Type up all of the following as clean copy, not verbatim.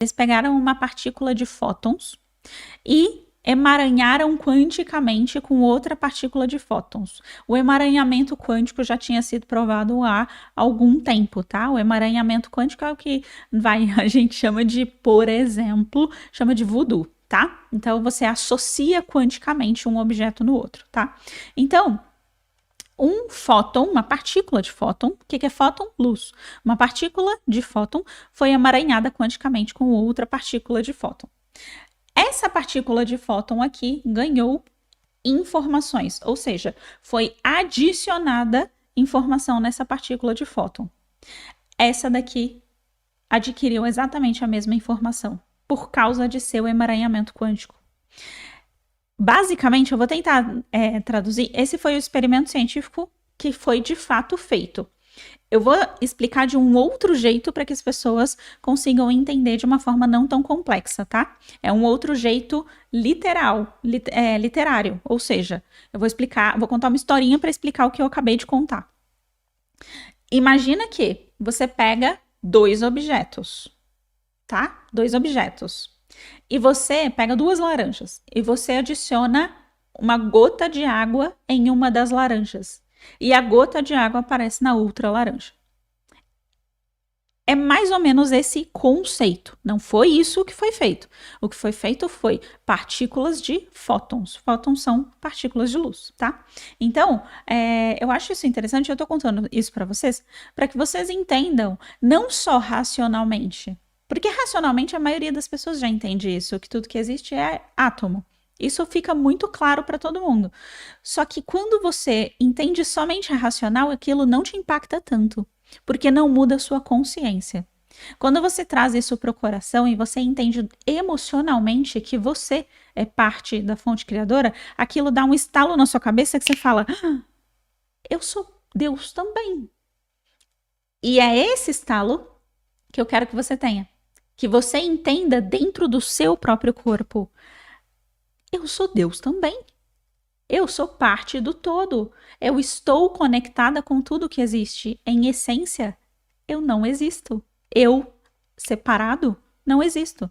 Eles pegaram uma partícula de fótons e emaranharam quanticamente com outra partícula de fótons. O emaranhamento quântico já tinha sido provado há algum tempo, tá? O emaranhamento quântico é o que a gente chama de, por exemplo, chama de voodoo, tá? Então você associa quanticamente um objeto no outro, tá? Então, um fóton, uma partícula de fóton, o que é fóton? Luz. Uma partícula de fóton foi emaranhada quanticamente com outra partícula de fóton. Essa partícula de fóton aqui ganhou informações, ou seja, foi adicionada informação nessa partícula de fóton. Essa daqui adquiriu exatamente a mesma informação, por causa de seu emaranhamento quântico. Basicamente, eu vou tentar traduzir. Esse foi o experimento científico que foi de fato feito. Eu vou explicar de um outro jeito para que as pessoas consigam entender de uma forma não tão complexa, tá? É um outro jeito literário. Ou seja, eu vou contar uma historinha para explicar o que eu acabei de contar. Imagina que você pega 2 objetos, tá? 2 objetos. E você pega 2 laranjas e você adiciona uma gota de água em uma das laranjas. E a gota de água aparece na outra laranja. É mais ou menos esse conceito. Não foi isso que foi feito. O que foi feito foi partículas de fótons. Fótons são partículas de luz, tá? Então, eu acho isso interessante. Eu tô contando isso para vocês, para que vocês entendam, não só racionalmente. Porque racionalmente a maioria das pessoas já entende isso, que tudo que existe é átomo. Isso fica muito claro para todo mundo. Só que quando você entende somente a racional, aquilo não te impacta tanto, porque não muda a sua consciência. Quando você traz isso para o coração e você entende emocionalmente que você é parte da fonte criadora, aquilo dá um estalo na sua cabeça que você fala: ah, eu sou Deus também. E é esse estalo que eu quero que você tenha. Que você entenda dentro do seu próprio corpo: eu sou Deus também. Eu sou parte do todo. Eu estou conectada com tudo que existe. Em essência, eu não existo. Eu, separado, não existo.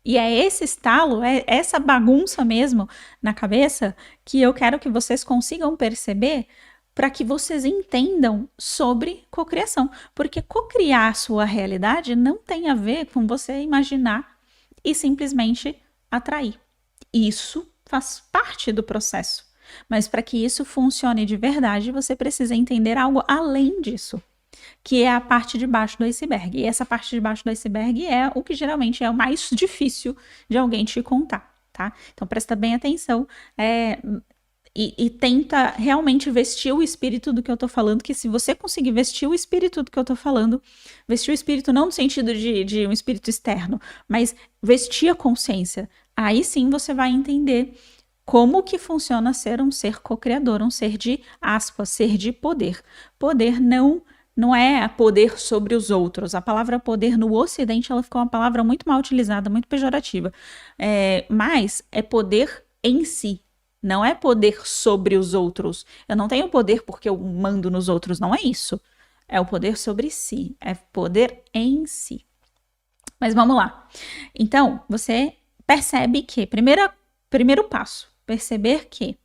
E é esse estalo, é essa bagunça mesmo na cabeça que eu quero que vocês consigam perceber para que vocês entendam sobre cocriação. Porque cocriar a sua realidade não tem a ver com você imaginar e simplesmente atrair. Isso faz parte do processo. Mas para que isso funcione de verdade, você precisa entender algo além disso, que é a parte de baixo do iceberg. E essa parte de baixo do iceberg é o que geralmente é o mais difícil de alguém te contar, tá? Então presta bem atenção e tenta realmente vestir o espírito do que eu tô falando, que se você conseguir vestir o espírito do que eu tô falando, vestir o espírito não no sentido de um espírito externo, mas vestir a consciência, aí sim você vai entender como que funciona ser um ser co-criador, um ser de aspas, ser de poder. Poder não é poder sobre os outros. A palavra poder no Ocidente ela ficou uma palavra muito mal utilizada, muito pejorativa. Mas é poder em si. Não é poder sobre os outros. Eu não tenho poder porque eu mando nos outros, não é isso. É o poder sobre si, é poder em si. Mas vamos lá. Então, você percebe que, primeiro passo, perceber que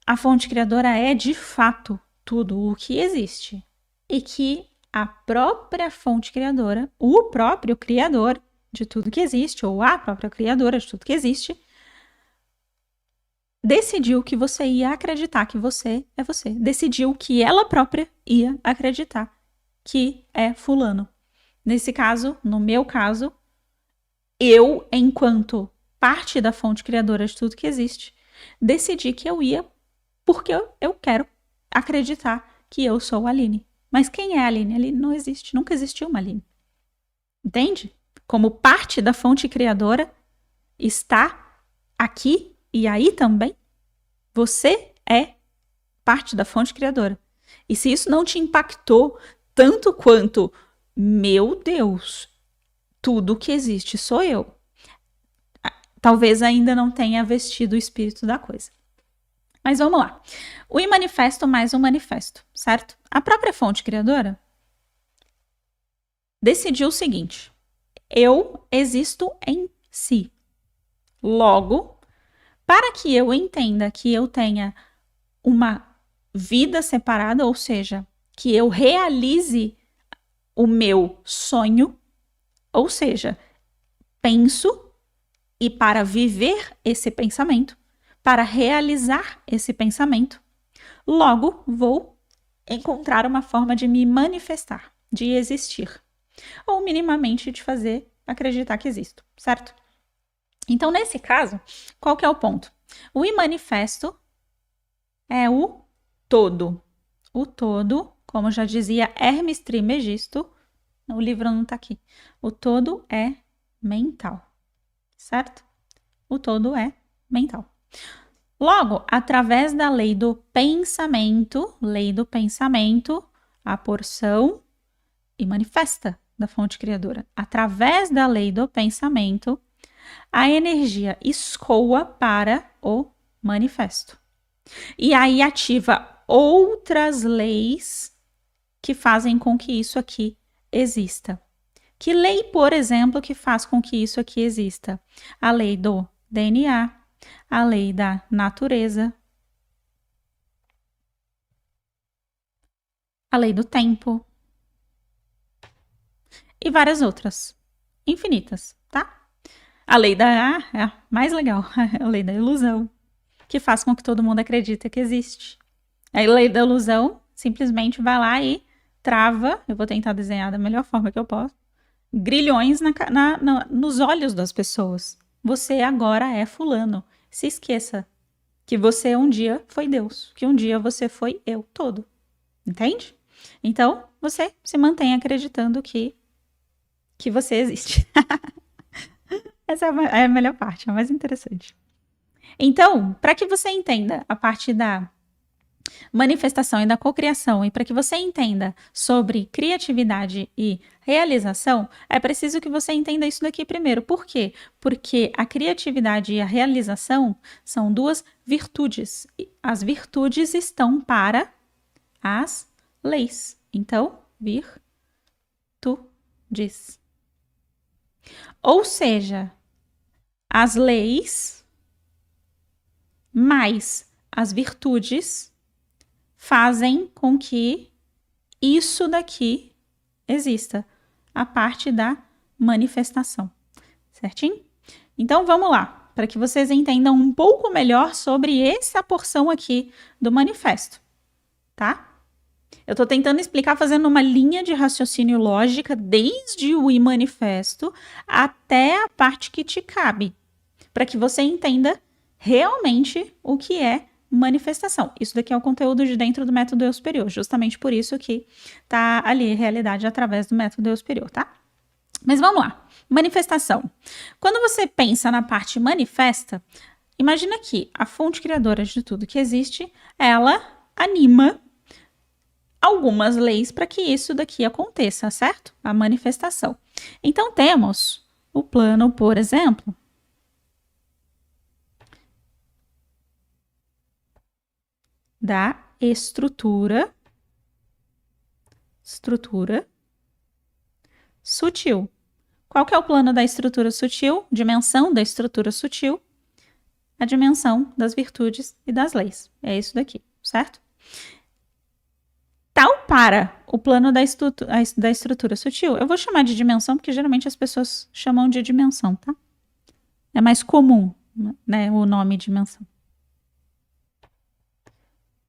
a fonte criadora é, de fato, tudo o que existe. E que a própria fonte criadora, o próprio criador de tudo que existe, ou a própria criadora de tudo que existe, decidiu que você ia acreditar que você é você. Decidiu que ela própria ia acreditar que é fulano. Nesse caso, no meu caso, eu, enquanto parte da fonte criadora de tudo que existe, decidi que eu ia porque eu quero acreditar que eu sou a Aline. Mas quem é a Aline? A Aline não existe, nunca existiu uma Aline. Entende? Como parte da fonte criadora, está aqui e aí também. Você é parte da fonte criadora. E se isso não te impactou tanto quanto, meu Deus, tudo que existe sou eu, talvez ainda não tenha vestido o espírito da coisa. Mas vamos lá. O imanifesto mais um manifesto, certo? A própria fonte criadora decidiu o seguinte: Eu existo em si. Logo, para que eu entenda que eu tenha uma vida separada, ou seja, que eu realize o meu sonho, ou seja, penso e para viver esse pensamento, para realizar esse pensamento, logo vou encontrar uma forma de me manifestar, de existir, ou minimamente de fazer acreditar que existo, certo? Então, nesse caso, qual que é o ponto? O imanifesto é o todo. O todo, como já dizia Hermes Trismegisto, o livro não está aqui. O todo é mental, certo? O todo é mental. Logo, através da lei do pensamento, a porção e manifesta da fonte criadora. Através da lei do pensamento, a energia escoa para o manifesto. E aí ativa outras leis que fazem com que isso aqui exista. Que lei, por exemplo, que faz com que isso aqui exista? A lei do DNA, a lei da natureza, a lei do tempo e várias outras, infinitas, tá? A lei da mais legal, a lei da ilusão, que faz com que todo mundo acredite que existe. A lei da ilusão simplesmente vai lá e trava, eu vou tentar desenhar da melhor forma que eu posso, grilhões nos olhos das pessoas. Você agora é fulano. Se esqueça que você um dia foi Deus, que um dia você foi eu todo. Entende? Então, você se mantém acreditando que você existe. Essa é a melhor parte, a mais interessante. Então, para que você entenda a parte da manifestação e da cocriação, e para que você entenda sobre criatividade e realização, é preciso que você entenda isso daqui primeiro. Por quê? Porque a criatividade e a realização são duas virtudes. As virtudes estão para as leis. Então, virtudes. Ou seja, as leis mais as virtudes fazem com que isso daqui exista, a parte da manifestação, certinho? Então, vamos lá, para que vocês entendam um pouco melhor sobre essa porção aqui do manifesto, tá? Eu estou tentando explicar fazendo uma linha de raciocínio lógica desde o manifesto até a parte que te cabe, para que você entenda realmente o que é manifestação. Isso daqui é o conteúdo de dentro do método eu superior, justamente por isso que tá ali realidade através do método eu superior, tá? Mas vamos lá. Manifestação. Quando você pensa na parte manifesta, imagina que a fonte criadora de tudo que existe, ela anima algumas leis para que isso daqui aconteça, certo? A manifestação. Então temos o plano, por exemplo, da estrutura sutil. Qual que é o plano da estrutura sutil? Dimensão da estrutura sutil, a dimensão das virtudes e das leis. É isso daqui, certo? Tal para o plano da estrutura sutil, eu vou chamar de dimensão porque geralmente as pessoas chamam de dimensão, tá? É mais comum, né, o nome dimensão.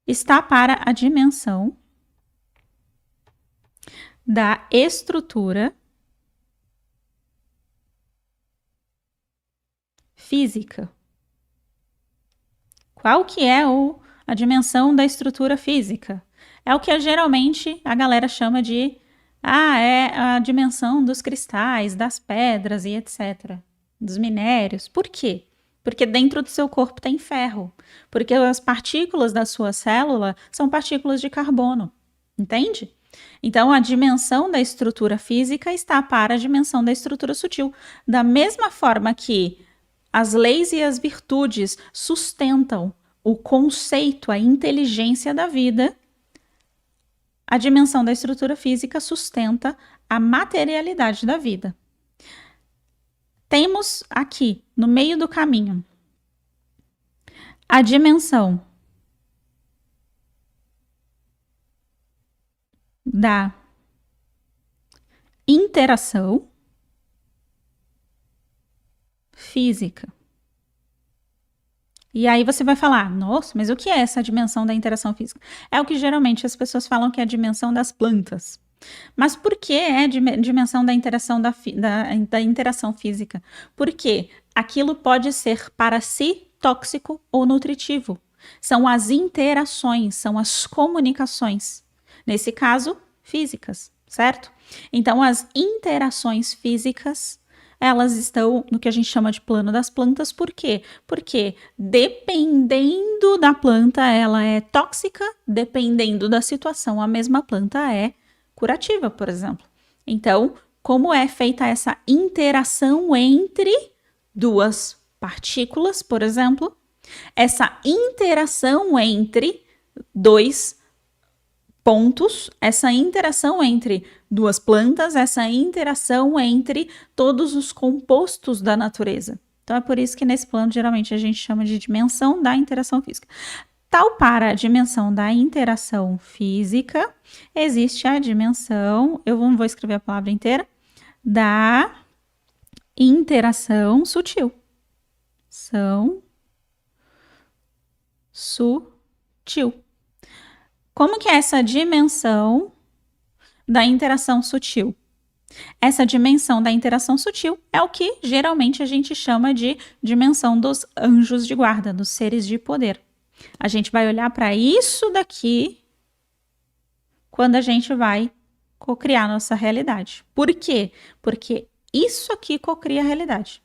Está para a dimensão da estrutura física. Qual que é a dimensão da estrutura física? É o que geralmente a galera chama de é a dimensão dos cristais, das pedras e etc. Dos minérios. Por quê? Porque dentro do seu corpo tem ferro. Porque as partículas da sua célula são partículas de carbono. Entende? Então, a dimensão da estrutura física está para a dimensão da estrutura sutil. Da mesma forma que as leis e as virtudes sustentam o conceito, a inteligência da vida, a dimensão da estrutura física sustenta a materialidade da vida. Temos aqui, no meio do caminho, a dimensão da interação física. E aí você vai falar, nossa, mas o que é essa dimensão da interação física? É o que geralmente as pessoas falam que é a dimensão das plantas. Mas por que é dimensão da interação da interação física? Porque aquilo pode ser para si tóxico ou nutritivo. São as interações, são as comunicações. Nesse caso, físicas, certo? Então, as interações físicas, elas estão no que a gente chama de plano das plantas. Por quê? Porque dependendo da planta, ela é tóxica, dependendo da situação, a mesma planta é curativa, por exemplo. Então, como é feita essa interação entre duas partículas, por exemplo, essa interação entre dois pontos, essa interação entre duas plantas, essa interação entre todos os compostos da natureza. Então é por isso que nesse plano geralmente a gente chama de dimensão da interação física. Tal para a dimensão da interação física, existe a dimensão, eu não vou escrever a palavra inteira, da interação sutil. Sutil. Como que é essa dimensão da interação sutil? Essa dimensão da interação sutil é o que geralmente a gente chama de dimensão dos anjos de guarda, dos seres de poder. A gente vai olhar para isso daqui quando a gente vai cocriar nossa realidade. Por quê? Porque isso aqui cocria a realidade.